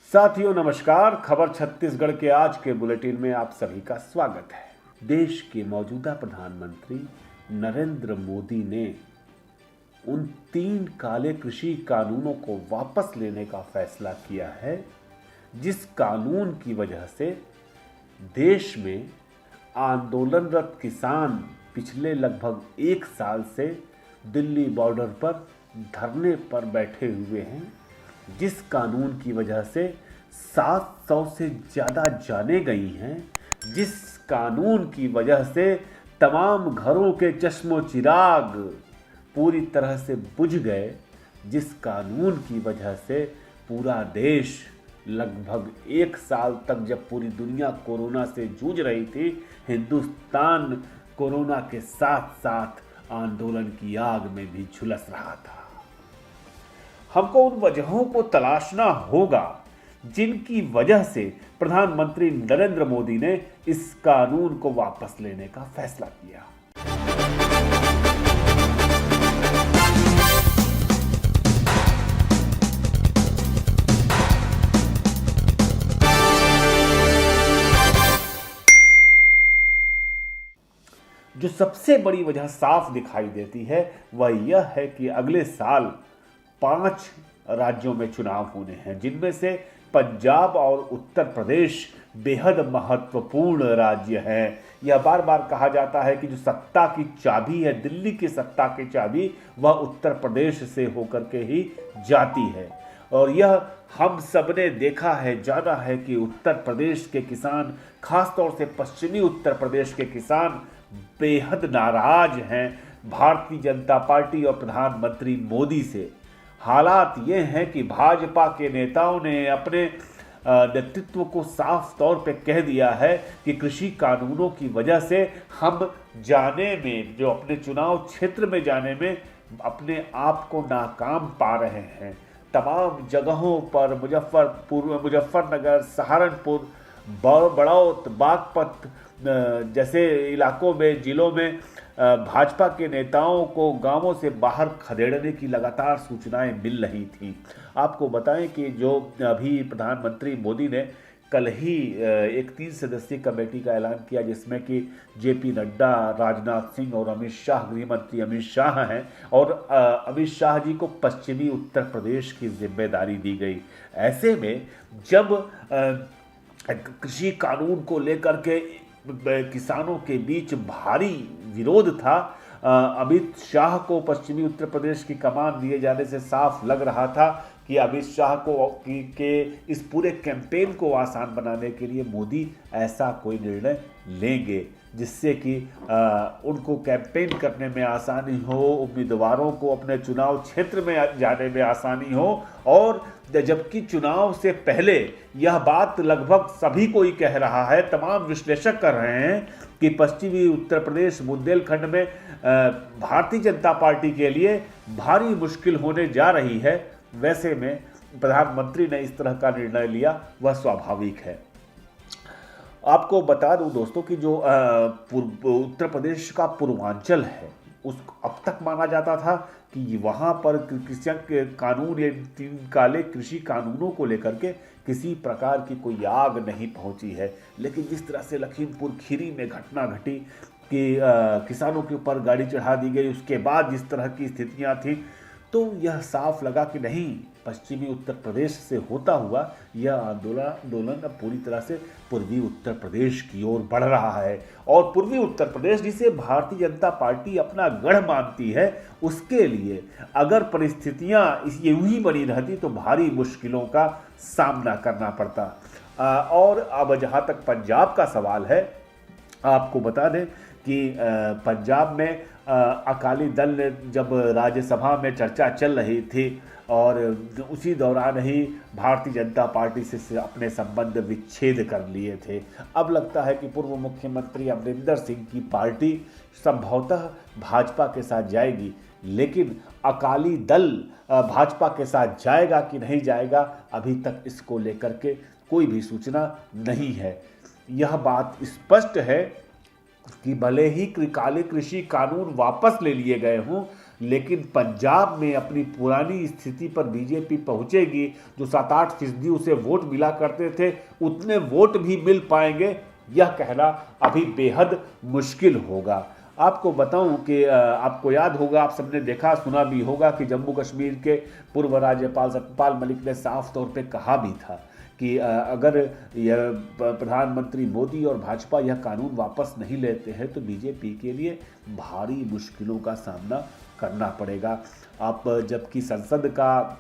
साथियों नमस्कार। खबर छत्तीसगढ़ के आज के बुलेटिन में आप सभी का स्वागत है। देश के मौजूदा प्रधानमंत्री नरेंद्र मोदी ने उन 3 काले कृषि कानूनों को वापस लेने का फैसला किया है, जिस कानून की वजह से देश में आंदोलनरत किसान पिछले लगभग 1 साल से दिल्ली बॉर्डर पर धरने पर बैठे हुए हैं, जिस कानून की वजह से 700 से ज़्यादा जानें गई हैं, जिस कानून की वजह से तमाम घरों के चश्मो चिराग पूरी तरह से बुझ गए, जिस कानून की वजह से पूरा देश लगभग 1 साल तक, जब पूरी दुनिया कोरोना से जूझ रही थी, हिंदुस्तान कोरोना के साथ साथ आंदोलन की आग में भी झुलस रहा था। हमको उन वजहों को तलाशना होगा जिनकी वजह से प्रधानमंत्री नरेंद्र मोदी ने इस कानून को वापस लेने का फैसला किया। जो सबसे बड़ी वजह साफ दिखाई देती है वह यह है कि अगले साल 5 राज्यों में चुनाव होने हैं, जिनमें से पंजाब और उत्तर प्रदेश बेहद महत्वपूर्ण राज्य हैं। यह बार बार कहा जाता है कि जो सत्ता की चाबी है, दिल्ली की सत्ता की चाबी, वह उत्तर प्रदेश से होकर के ही जाती है। और यह हम सब ने देखा है, जाना है कि उत्तर प्रदेश के किसान, खासतौर से पश्चिमी उत्तर प्रदेश के किसान बेहद नाराज हैं भारतीय जनता पार्टी और प्रधानमंत्री मोदी से। हालात ये हैं कि भाजपा के नेताओं ने अपने नेतृत्व को साफ तौर पे कह दिया है कि कृषि कानूनों की वजह से हम जाने में, जो अपने चुनाव क्षेत्र में जाने में अपने आप को नाकाम पा रहे हैं। तमाम जगहों पर मुजफ्फरनगर, सहारनपुर, बड़ौत, बागपत जैसे इलाकों में, जिलों में भाजपा के नेताओं को गांवों से बाहर खदेड़ने की लगातार सूचनाएं मिल रही थी। आपको बताएं कि जो अभी प्रधानमंत्री मोदी ने कल ही एक 3 सदस्यीय कमेटी का ऐलान किया, जिसमें कि जेपी नड्डा, राजनाथ सिंह और अमित शाह, गृह मंत्री अमित शाह हैं, और अमित शाह जी को पश्चिमी उत्तर प्रदेश की जिम्मेदारी दी गई। ऐसे में जब कृषि कानून को लेकर के किसानों के बीच भारी विरोध था, अमित शाह को पश्चिमी उत्तर प्रदेश की कमान दिए जाने से साफ लग रहा था कि अमित शाह को के इस पूरे कैंपेन को आसान बनाने के लिए मोदी ऐसा कोई निर्णय लेंगे, जिससे कि उनको कैंपेन करने में आसानी हो, उम्मीदवारों को अपने चुनाव क्षेत्र में जाने में आसानी हो। और जबकि चुनाव से पहले यह बात लगभग सभी को ही कह रहा है, तमाम विश्लेषक कर रहे हैं कि पश्चिमी उत्तर प्रदेश, बुंदेलखंड में भारतीय जनता पार्टी के लिए भारी मुश्किल होने जा रही है। वैसे में प्रधानमंत्री ने इस तरह का निर्णय लिया, वह स्वाभाविक है। आपको बता दूं दोस्तों कि जो उत्तर प्रदेश का पूर्वांचल है, उस अब तक माना जाता था कि वहाँ पर कृषि कानून, ये 3 काले कृषि कानूनों को लेकर के किसी प्रकार की कोई आग नहीं पहुँची है। लेकिन जिस तरह से लखीमपुर खीरी में घटना घटी कि किसानों के ऊपर गाड़ी चढ़ा दी गई, उसके बाद जिस तरह की स्थितियाँ थी, तो यह साफ लगा कि नहीं, पश्चिमी उत्तर प्रदेश से होता हुआ यह आंदोलन अब पूरी तरह से पूर्वी उत्तर प्रदेश की ओर बढ़ रहा है। और पूर्वी उत्तर प्रदेश, जिसे भारतीय जनता पार्टी अपना गढ़ मानती है, उसके लिए अगर परिस्थितियां यूं ही बनी रहती तो भारी मुश्किलों का सामना करना पड़ता। और अब जहां तक पंजाब का सवाल है, आपको बता दें कि पंजाब में अकाली दल ने जब राज्यसभा में चर्चा चल रही थी, और उसी दौरान ही भारतीय जनता पार्टी से अपने संबंध विच्छेद कर लिए थे। अब लगता है कि पूर्व मुख्यमंत्री अमरिंदर सिंह की पार्टी संभवतः भाजपा के साथ जाएगी, लेकिन अकाली दल भाजपा के साथ जाएगा कि नहीं जाएगा, अभी तक इसको लेकर के कोई भी सूचना नहीं है। यह बात स्पष्ट है कि भले ही काले कृषि कानून वापस ले लिए गए हों, लेकिन पंजाब में अपनी पुरानी स्थिति पर बीजेपी पहुंचेगी। जो 7-8% उसे वोट मिला करते थे, उतने वोट भी मिल पाएंगे, यह कहना अभी बेहद मुश्किल होगा। आपको बताऊं कि आपको याद होगा, आप सबने देखा सुना भी होगा कि जम्मू कश्मीर के पूर्व राज्यपाल सत्यपाल मलिक ने साफ तौर पे कहा भी था कि अगर यह प्रधानमंत्री मोदी और भाजपा यह कानून वापस नहीं लेते हैं तो बीजेपी के लिए भारी मुश्किलों का सामना करना पड़ेगा। आप जबकि संसद का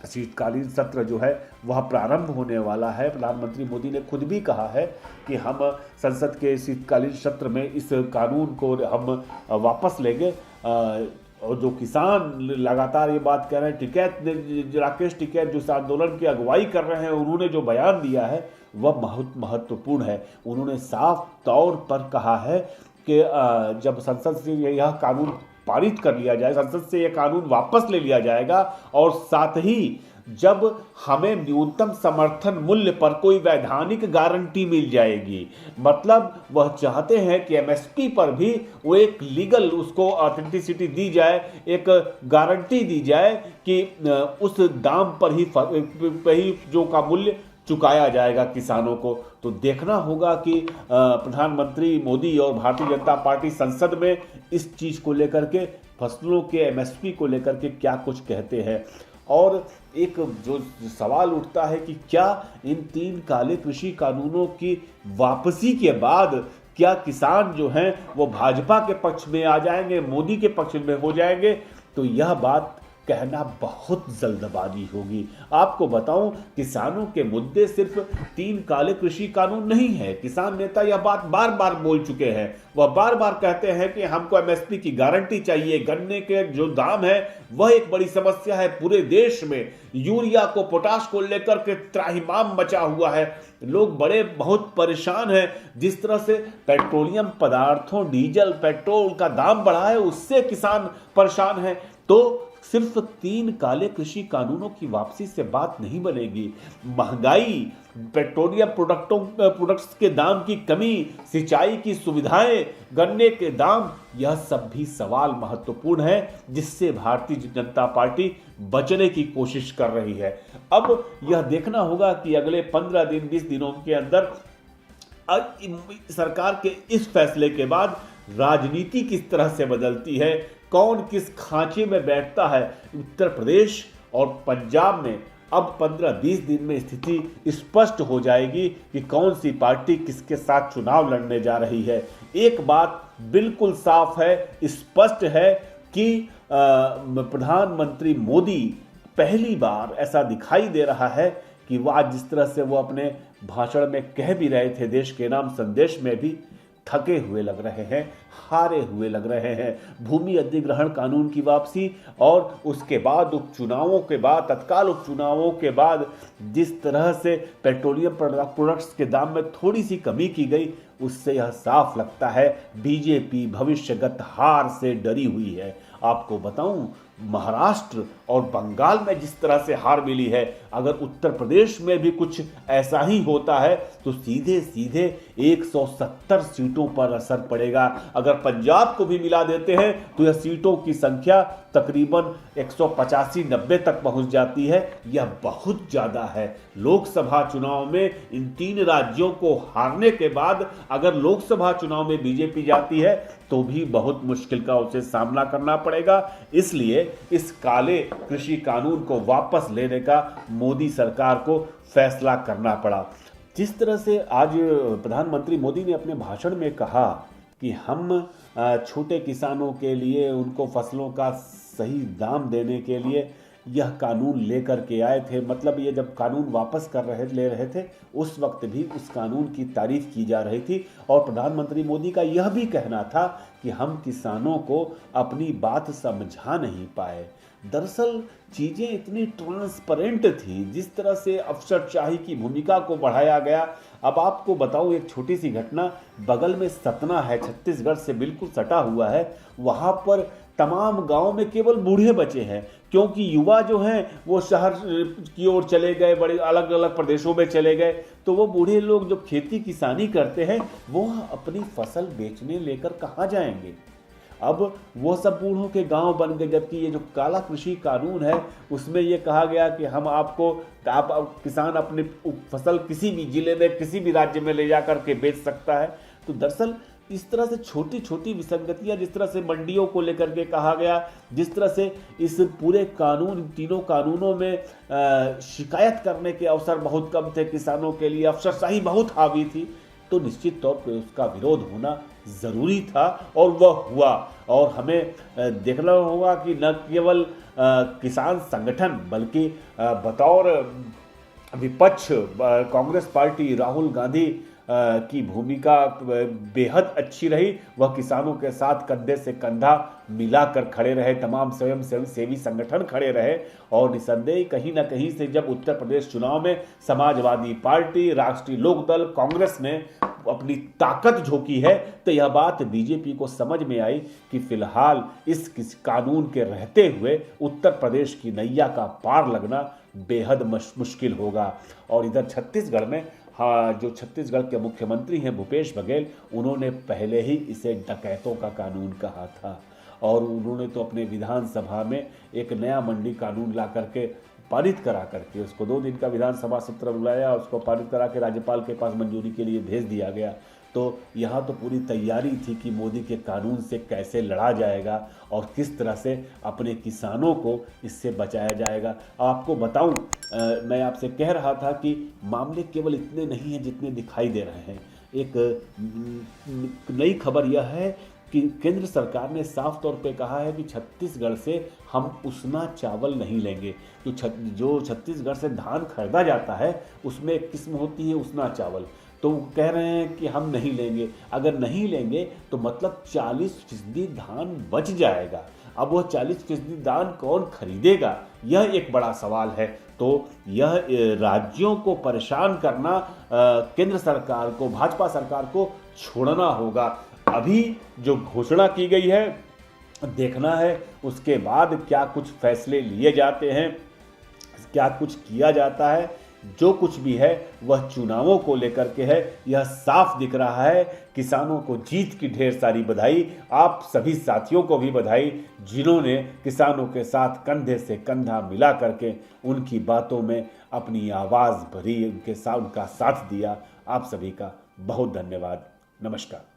शीतकालीन सत्र जो है वह प्रारंभ होने वाला है, प्रधानमंत्री मोदी ने खुद भी कहा है कि हम संसद के शीतकालीन सत्र में इस कानून को हम वापस लेंगे। और जो किसान लगातार ये बात कह रहे हैं, टिकैत राकेश टिकैत जो इस आंदोलन की अगुवाई कर रहे हैं, उन्होंने जो बयान दिया है वह बहुत महत्वपूर्ण है। उन्होंने साफ तौर पर कहा है कि जब संसद से यह कानून पारित कर लिया जाए, संसद से यह कानून वापस ले लिया जाएगा और साथ ही जब हमें न्यूनतम समर्थन मूल्य पर कोई वैधानिक गारंटी मिल जाएगी, मतलब वह चाहते हैं कि एमएसपी पर भी वो एक लीगल उसको ऑथेंटिसिटी दी जाए, एक गारंटी दी जाए कि उस दाम पर ही जो का मूल्य चुकाया जाएगा किसानों को। तो देखना होगा कि प्रधानमंत्री मोदी और भारतीय जनता पार्टी संसद में इस चीज़ को लेकर के, फसलों के एमएसपी को लेकर के क्या कुछ कहते हैं। और एक जो सवाल उठता है कि क्या इन 3 काले कृषि कानूनों की वापसी के बाद क्या किसान जो हैं वो भाजपा के पक्ष में आ जाएंगे, मोदी के पक्ष में हो जाएंगे, तो यह बात कहना बहुत जल्दबाजी होगी। आपको बताऊं, किसानों के मुद्दे सिर्फ 3 काले कृषि कानून नहीं है। किसान नेता यह बात बार बार बोल चुके हैं, वह बार बार कहते हैं कि हमको एमएसपी की गारंटी चाहिए। गन्ने के जो दाम है वह एक बड़ी समस्या है पूरे देश में। यूरिया को, पोटाश को लेकर के त्राहिमाम मचा हुआ है, लोग बहुत परेशान हैं। जिस तरह से पेट्रोलियम पदार्थों, डीजल, पेट्रोल का दाम बढ़ा है, उससे किसान परेशान है। तो सिर्फ 3 काले कृषि कानूनों की वापसी से बात नहीं बनेगी। महंगाई, पेट्रोलियम प्रोडक्ट्स के दाम की कमी, सिंचाई की सुविधाएं, गन्ने के दाम, यह सब भी सवाल महत्वपूर्ण है जिससे भारतीय जनता पार्टी बचने की कोशिश कर रही है। अब यह देखना होगा कि अगले 15 दिन 20 दिनों के अंदर सरकार के इस फैसले के बाद राजनीति किस तरह से बदलती है, कौन किस खांचे में बैठता है। उत्तर प्रदेश और पंजाब में अब 15-20 दिन में स्थिति स्पष्ट हो जाएगी कि कौन सी पार्टी किसके साथ चुनाव लड़ने जा रही है। एक बात बिल्कुल साफ है, स्पष्ट है कि प्रधानमंत्री मोदी पहली बार ऐसा दिखाई दे रहा है कि वह जिस तरह से वो अपने भाषण में कह भी रहे थे, देश के नाम संदेश में भी, थके हुए लग रहे हैं, हारे हुए लग रहे हैं। भूमि अधिग्रहण कानून की वापसी और उसके बाद उपचुनावों के बाद, तत्काल उपचुनावों के बाद जिस तरह से पेट्रोलियम प्रोडक्ट्स के दाम में थोड़ी सी कमी की गई, उससे यह साफ लगता है बीजेपी भविष्यगत हार से डरी हुई है। आपको बताऊं, महाराष्ट्र और बंगाल में जिस तरह से हार मिली है, अगर उत्तर प्रदेश में भी कुछ ऐसा ही होता है तो सीधे सीधे 170 सीटों पर असर पड़ेगा। अगर पंजाब को भी मिला देते हैं तो यह सीटों की संख्या तकरीबन 185-90 तक पहुंच जाती है। यह बहुत ज़्यादा है। लोकसभा चुनाव में इन 3 राज्यों को हारने के बाद अगर लोकसभा चुनाव में बीजेपी जाती है तो भी बहुत मुश्किल का उसे सामना करना पड़ेगा। इसलिए इस काले कृषि कानून को वापस लेने का मोदी सरकार को फैसला करना पड़ा। जिस तरह से आज प्रधानमंत्री मोदी ने अपने भाषण में कहा कि हम छोटे किसानों के लिए, उनको फसलों का सही दाम देने के लिए यह कानून लेकर के आए थे। मतलब ये जब कानून वापस ले रहे थे उस वक्त भी उस कानून की तारीफ की जा रही थी और प्रधानमंत्री मोदी का यह भी कहना था कि हम किसानों को अपनी बात समझा नहीं पाए। दरअसल चीज़ें इतनी ट्रांसपेरेंट थी, जिस तरह से अफसरशाही की भूमिका को बढ़ाया गया। अब आपको बताऊं एक छोटी सी घटना, बगल में सतना है, छत्तीसगढ़ से बिल्कुल सटा हुआ है। वहाँ पर तमाम गांव में केवल बूढ़े बचे हैं, क्योंकि युवा जो हैं वो शहर की ओर चले गए, बड़े अलग अलग प्रदेशों में चले गए। तो वो बूढ़े लोग जो खेती किसानी करते हैं वो अपनी फसल बेचने लेकर कहाँ जाएंगे। अब वो सब बूढ़ों के गांव बन गए, जबकि ये जो काला कृषि कानून है उसमें ये कहा गया कि हम आपको आप किसान अपनी फसल किसी भी जिले में किसी भी राज्य में ले जा कर के बेच सकता है। तो दरअसल इस तरह से छोटी छोटी विसंगतियां, जिस तरह से मंडियों को लेकर के कहा गया, जिस तरह से इस पूरे कानून, तीनों कानूनों में शिकायत करने के अवसर बहुत कम थे, किसानों के लिए अफसरशाही बहुत हावी थी, तो निश्चित तौर पर उसका विरोध होना ज़रूरी था और वह हुआ। और हमें देखना होगा कि न केवल किसान संगठन बल्कि बतौर विपक्ष कांग्रेस पार्टी राहुल गांधी की भूमिका बेहद अच्छी रही। वह किसानों के साथ कंधे से कंधा मिलाकर खड़े रहे, तमाम स्वयं सेवी संगठन खड़े रहे और निसंदेह कहीं ना कहीं से जब उत्तर प्रदेश चुनाव में समाजवादी पार्टी, राष्ट्रीय लोकदल, कांग्रेस ने अपनी ताकत झोंकी है, तो यह बात बीजेपी को समझ में आई कि फिलहाल इस कानून के रहते हुए उत्तर प्रदेश की नैया का पार लगना बेहद मुश्किल होगा। और इधर छत्तीसगढ़ में, हाँ, जो छत्तीसगढ़ के मुख्यमंत्री हैं भूपेश बघेल, उन्होंने पहले ही इसे डकैतों का कानून कहा था और उन्होंने तो अपने विधानसभा में एक नया मंडी कानून ला करके पारित करा करके उसको 2 दिन का विधानसभा सत्र बुलाया, उसको पारित करा के राज्यपाल के पास मंजूरी के लिए भेज दिया गया। तो यहाँ तो पूरी तैयारी थी कि मोदी के कानून से कैसे लड़ा जाएगा और किस तरह से अपने किसानों को इससे बचाया जाएगा। आपको बताऊं, मैं आपसे कह रहा था कि मामले केवल इतने नहीं हैं जितने दिखाई दे रहे हैं। एक नई खबर यह है कि केंद्र सरकार ने साफ तौर पे कहा है कि छत्तीसगढ़ से हम उसना चावल नहीं लेंगे। जो छत्तीसगढ़ से धान खरीदा जाता है उसमें एक किस्म होती है उसना चावल, तो कह रहे हैं कि हम नहीं लेंगे। अगर नहीं लेंगे तो मतलब 40% धान बच जाएगा। अब वह 40% धान कौन खरीदेगा, यह एक बड़ा सवाल है। तो यह राज्यों को परेशान करना केंद्र सरकार को, भाजपा सरकार को छोड़ना होगा। अभी जो घोषणा की गई है, देखना है उसके बाद क्या कुछ फैसले लिए जाते हैं, क्या कुछ किया जाता है। जो कुछ भी है वह चुनावों को लेकर के है, यह साफ दिख रहा है। किसानों को जीत की ढेर सारी बधाई, आप सभी साथियों को भी बधाई जिन्होंने किसानों के साथ कंधे से कंधा मिला करके उनकी बातों में अपनी आवाज़ भरी, उनका साथ दिया। आप सभी का बहुत धन्यवाद। नमस्कार।